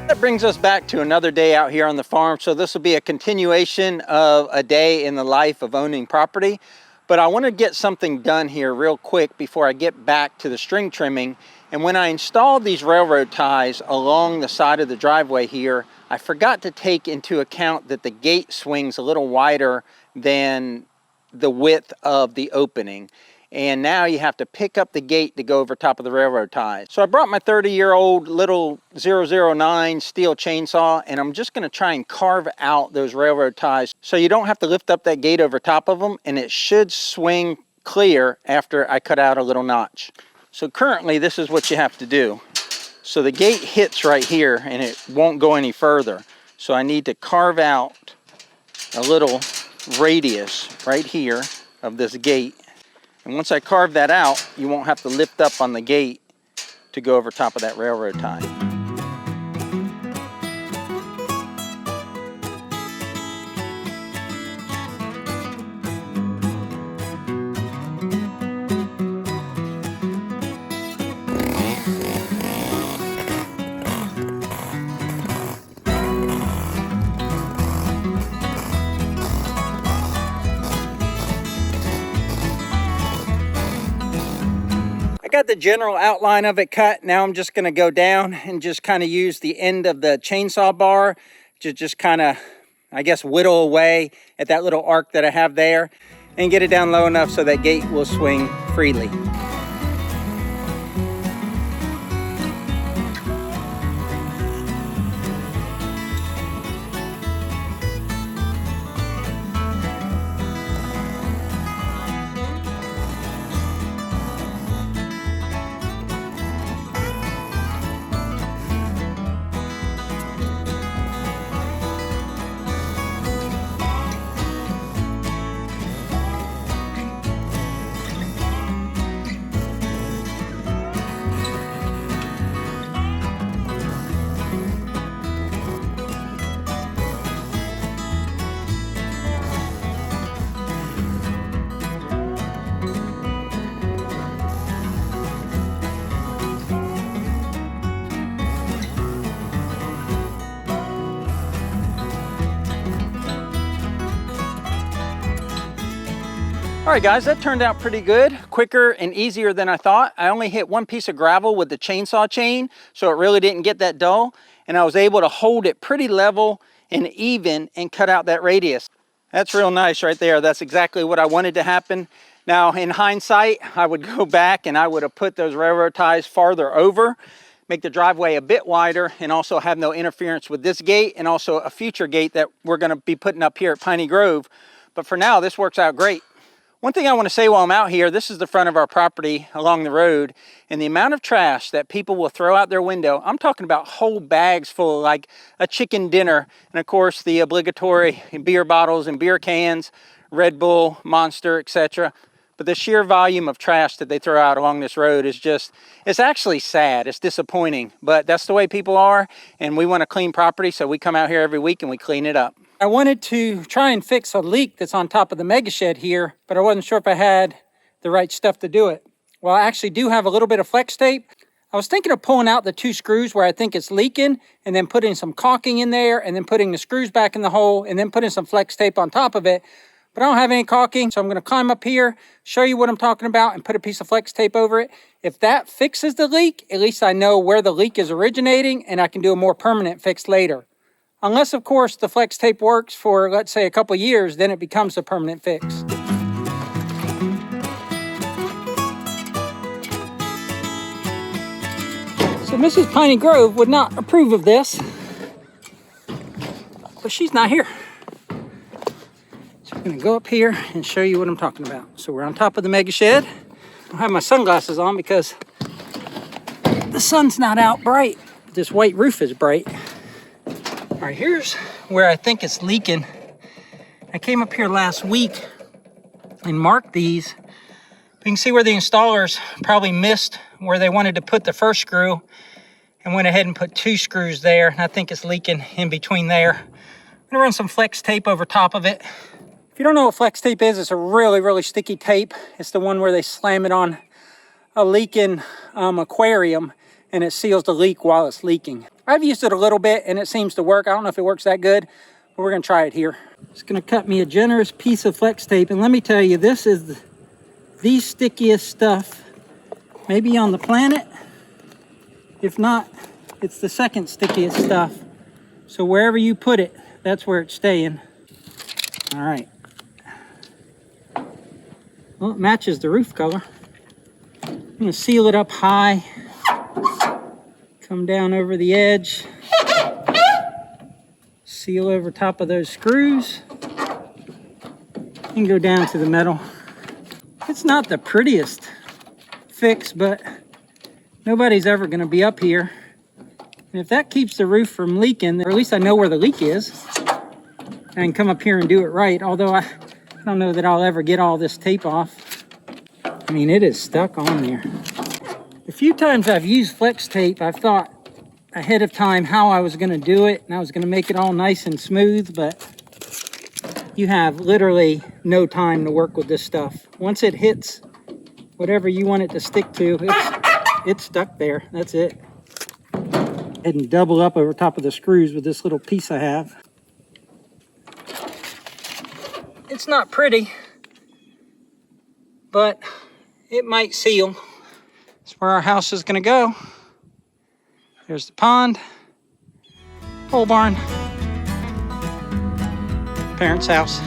That brings us back to another day out here on the farm. So this will be a continuation of a day in the life of owning property. But I want to get something done here real quick before I get back to the string trimming. And when I installed these railroad ties along the side of the driveway here, I forgot to take into account that the gate swings a little wider than the width of the opening. And now you have to pick up the gate to go over top of the railroad ties. So I brought my 30-year-old little 009 Stihl chainsaw, and I'm just gonna try and carve out those railroad ties so you don't have to lift up that gate over top of them, and it should swing clear after I cut out a little notch. So currently this is what you have to do. So the gate hits right here and it won't go any further. So I need to carve out a little radius right here of this gate. And once I carve that out, you won't have to lift up on the gate to go over top of that railroad tie. I got the general outline of it cut. Now I'm just going to go down and just kind of use the end of the chainsaw bar to just kind of, I guess, whittle away at that little arc that I have there and get it down low enough so that gate will swing freely. All right guys, that turned out pretty good, quicker and easier than I thought. I only hit one piece of gravel with the chainsaw chain, so it really didn't get that dull, and I was able to hold it pretty level and even and cut out that radius. That's real nice right there. That's exactly what I wanted to happen. Now in hindsight, I would go back and I would have put those railroad ties farther over, make the driveway a bit wider, and also have no interference with this gate and also a future gate that we're going to be putting up here at Piney Grove. But for now, this works out great. One thing I want to say while I'm out here, this is the front of our property along the road, and the amount of trash that people will throw out their window, I'm talking about whole bags full, like a chicken dinner, and of course the obligatory beer bottles and beer cans, Red Bull, Monster, etc. But the sheer volume of trash that they throw out along this road is just, it's actually sad, it's disappointing, but that's the way people are, and we want a clean property, so we come out here every week and we clean it up. I wanted to try and fix a leak that's on top of the mega shed here, but I wasn't sure if I had the right stuff to do it. Well, I actually do have a little bit of flex tape. I was thinking of pulling out the 2 screws where I think it's leaking and then putting some caulking in there and then putting the screws back in the hole and then putting some flex tape on top of it. But I don't have any caulking, so I'm going to climb up here, show you what I'm talking about, and put a piece of flex tape over it. If that fixes the leak, at least I know where the leak is originating and I can do a more permanent fix later. Unless, of course, the flex tape works for, let's say, a couple years, then it becomes a permanent fix. So Mrs. Piney Grove would not approve of this, but she's not here. So I'm going to go up here and show you what I'm talking about. So we're on top of the mega shed. I have my sunglasses on because the sun's not out bright. This white roof is bright. All right, here's where I think it's leaking. I came up here last week and marked these. You can see where the installers probably missed where they wanted to put the first screw and went ahead and put 2 screws there. And I think it's leaking in between there. I'm gonna run some flex tape over top of it. If you don't know what flex tape is, it's a really, really sticky tape. It's the one where they slam it on a leaking aquarium and it seals the leak while it's leaking. I've used it a little bit and it seems to work. I don't know if it works that good, but we're gonna try it here. It's gonna cut me a generous piece of flex tape, and let me tell you, this is the stickiest stuff maybe on the planet. If not, it's the second stickiest stuff. So wherever you put it, that's where it's staying. All right. Well, it matches the roof color. I'm gonna seal it up high. Come down over the edge. Seal over top of those screws. And go down to the metal. It's not the prettiest fix, but nobody's ever gonna be up here. And if that keeps the roof from leaking, or at least I know where the leak is, I can come up here and do it right, although I don't know that I'll ever get all this tape off. I mean, it is stuck on there. The few times I've used flex tape, I've thought ahead of time how I was going to do it, and I was going to make it all nice and smooth, but you have literally no time to work with this stuff. Once it hits whatever you want it to stick to, it's stuck there. That's it. And double up over top of the screws with this little piece I have. It's not pretty, but it might seal. That's where our house is gonna go. There's the pond, pole barn, parents' house.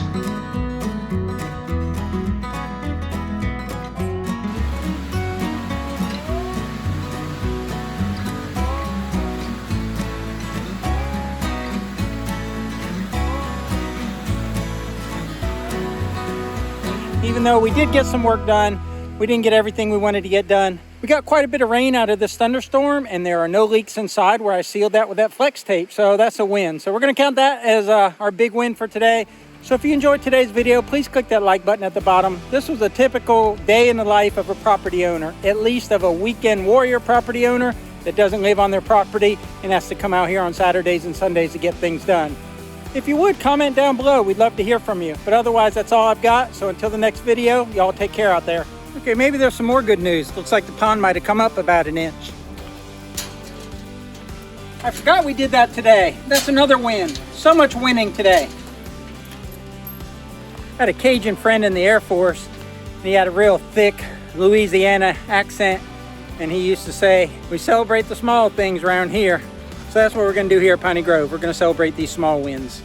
Even though we did get some work done, we didn't get everything we wanted to get done. We got quite a bit of rain out of this thunderstorm, and there are no leaks inside where I sealed that with that flex tape, so that's a win. So we're gonna count that as our big win for today. So if you enjoyed today's video, please click that like button at the bottom. This was a typical day in the life of a property owner, at least of a weekend warrior property owner that doesn't live on their property and has to come out here on Saturdays and Sundays to get things done. If you would, comment down below. We'd love to hear from you. But otherwise, that's all I've got. So until the next video, y'all take care out there. Okay, maybe there's some more good news. Looks like the pond might have come up about an inch. I forgot we did that today. That's another win. So much winning today. I had a Cajun friend in the Air Force, and he had a real thick Louisiana accent, and he used to say, we celebrate the small things around here. So that's what we're gonna do here at Piney Grove. We're gonna celebrate these small wins.